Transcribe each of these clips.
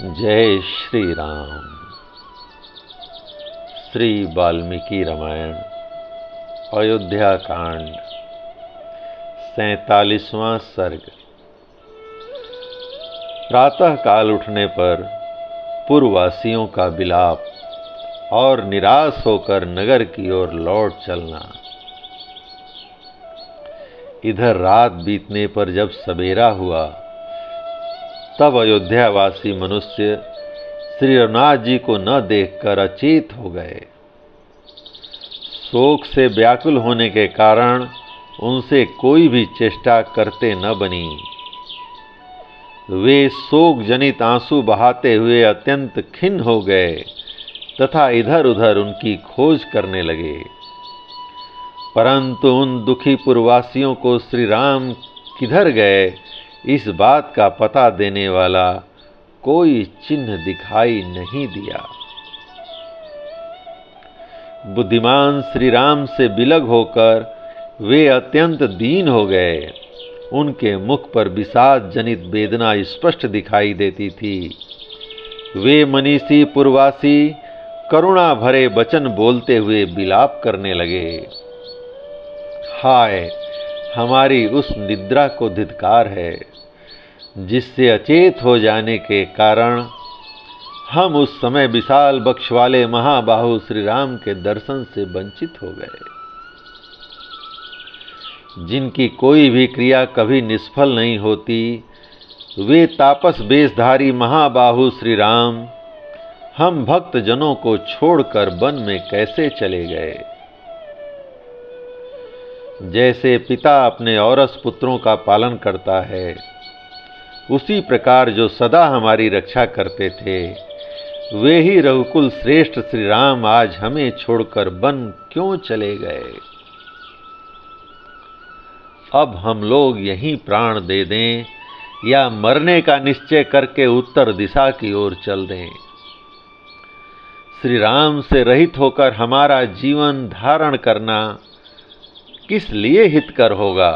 जय श्री राम। श्री वाल्मीकि रामायण अयोध्या कांड 47वां सर्ग। प्रातः काल उठने पर पूर्ववासियों का विलाप और निराश होकर नगर की ओर लौट चलना। इधर रात बीतने पर जब सवेरा हुआ तब अयोध्यावासी मनुष्य श्री रघुनाथ जी को न देखकर अचेत हो गए। शोक से व्याकुल होने के कारण उनसे कोई भी चेष्टा करते न बनी। वे शोक जनित आंसू बहाते हुए अत्यंत खिन्न हो गए तथा इधर उधर उनकी खोज करने लगे, परंतु उन दुखी पुरवासियों को श्री राम किधर गए इस बात का पता देने वाला कोई चिन्ह दिखाई नहीं दिया। बुद्धिमान श्री राम से विलग होकर वे अत्यंत दीन हो गए। उनके मुख पर विषाद जनित वेदना स्पष्ट दिखाई देती थी। वे मनीषी पुरवासी करुणा भरे वचन बोलते हुए विलाप करने लगे। हाय, हमारी उस निद्रा को धिक्कार है जिससे अचेत हो जाने के कारण हम उस समय विशाल वक्ष वाले महाबाहु श्री राम के दर्शन से वंचित हो गए, जिनकी कोई भी क्रिया कभी निष्फल नहीं होती। वे तापस वेशधारी महाबाहु श्री राम हम भक्त जनों को छोड़कर वन में कैसे चले गए। जैसे पिता अपने औरस पुत्रों का पालन करता है, उसी प्रकार जो सदा हमारी रक्षा करते थे, वे ही रघुकुल श्रेष्ठ श्री राम आज हमें छोड़कर वन क्यों चले गए। अब हम लोग यहीं प्राण दे दें या मरने का निश्चय करके उत्तर दिशा की ओर चल दें। श्री राम से रहित होकर हमारा जीवन धारण करना किस लिए हितकर होगा।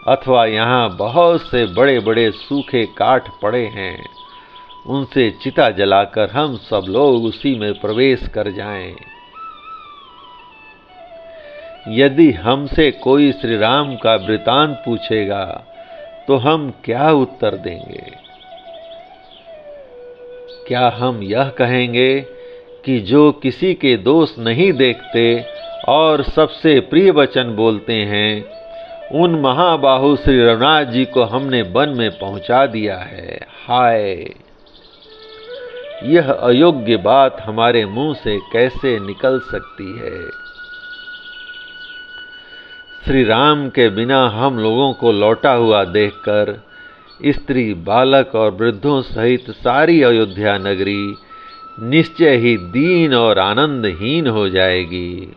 अथवा यहाँ बहुत से बड़े बड़े सूखे काठ पड़े हैं, उनसे चिता जलाकर हम सब लोग उसी में प्रवेश कर जाएं। यदि हमसे कोई श्री राम का वृतांत पूछेगा तो हम क्या उत्तर देंगे। क्या हम यह कहेंगे कि जो किसी के दोष नहीं देखते और सबसे प्रिय वचन बोलते हैं, उन महाबाहु श्री रघुनाथ जी को हमने वन में पहुंचा दिया है। हाय, यह अयोग्य बात हमारे मुंह से कैसे निकल सकती है। श्री राम के बिना हम लोगों को लौटा हुआ देखकर स्त्री, बालक और वृद्धों सहित सारी अयोध्या नगरी निश्चय ही दीन और आनंदहीन हो जाएगी।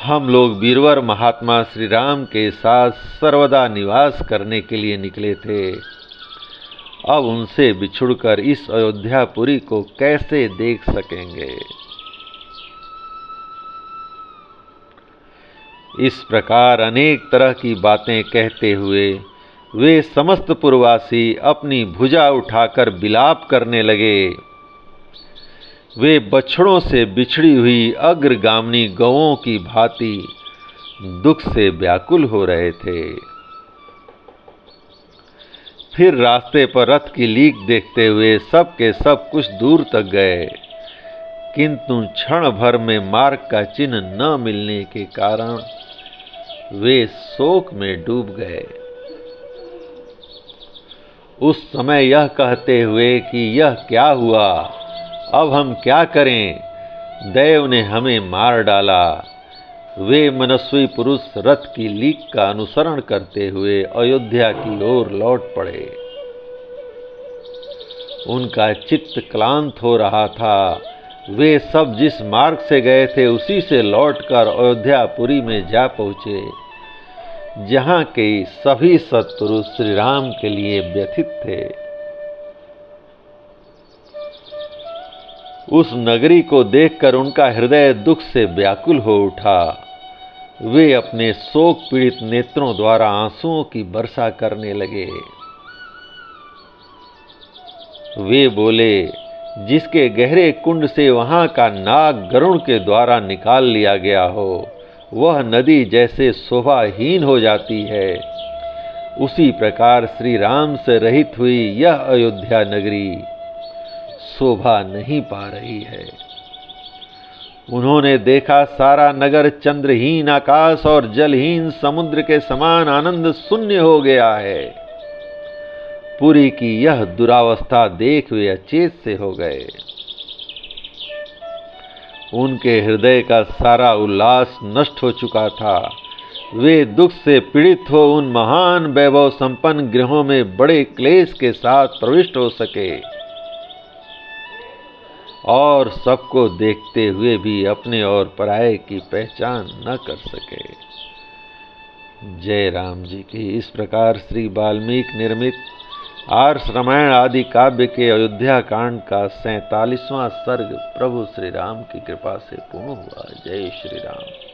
हम लोग वीरवर महात्मा श्री राम के साथ सर्वदा निवास करने के लिए निकले थे। अब उनसे बिछुड़कर इस अयोध्यापुरी को कैसे देख सकेंगे। इस प्रकार अनेक तरह की बातें कहते हुए वे समस्त पुरवासी अपनी भुजा उठाकर विलाप करने लगे। वे बछड़ों से बिछड़ी हुई अग्रगामिनी गौओं की भांति दुख से व्याकुल हो रहे थे। फिर रास्ते पर रथ की लीक देखते हुए सब के सब कुछ दूर तक गए, किंतु क्षण भर में मार्ग का चिन्ह न मिलने के कारण वे शोक में डूब गए। उस समय यह कहते हुए कि यह क्या हुआ, अब हम क्या करें, दैव ने हमें मार डाला, वे मनस्वी पुरुष रथ की लीक का अनुसरण करते हुए अयोध्या की ओर लौट पड़े। उनका चित्त क्लांत हो रहा था। वे सब जिस मार्ग से गए थे उसी से लौटकर अयोध्यापुरी में जा पहुँचे, जहाँ के सभी सत्पुरुष श्री राम के लिए व्यथित थे। उस नगरी को देखकर उनका हृदय दुख से व्याकुल हो उठा। वे अपने शोक पीड़ित नेत्रों द्वारा आंसुओं की वर्षा करने लगे। वे बोले, जिसके गहरे कुंड से वहां का नाग गरुण के द्वारा निकाल लिया गया हो, वह नदी जैसे शोभाहीन हो जाती है, उसी प्रकार श्री राम से रहित हुई यह अयोध्या नगरी शोभा नहीं पा रही है। उन्होंने देखा सारा नगर चंद्रहीन आकाश और जलहीन समुद्र के समान आनंद शून्य हो गया है। पुरी की यह दुरावस्था देख वे अचेत से हो गए। उनके हृदय का सारा उल्लास नष्ट हो चुका था। वे दुख से पीड़ित हो उन महान वैभव संपन्न गृहों में बड़े क्लेश के साथ प्रविष्ट हो सके और सबको देखते हुए भी अपने और पराये की पहचान न कर सके। जय राम जी की। इस प्रकार श्री वाल्मीकि निर्मित आर्ष रामायण आदि काव्य के अयोध्या कांड का 47वां सर्ग प्रभु श्री राम की कृपा से पूर्ण हुआ। जय श्री राम।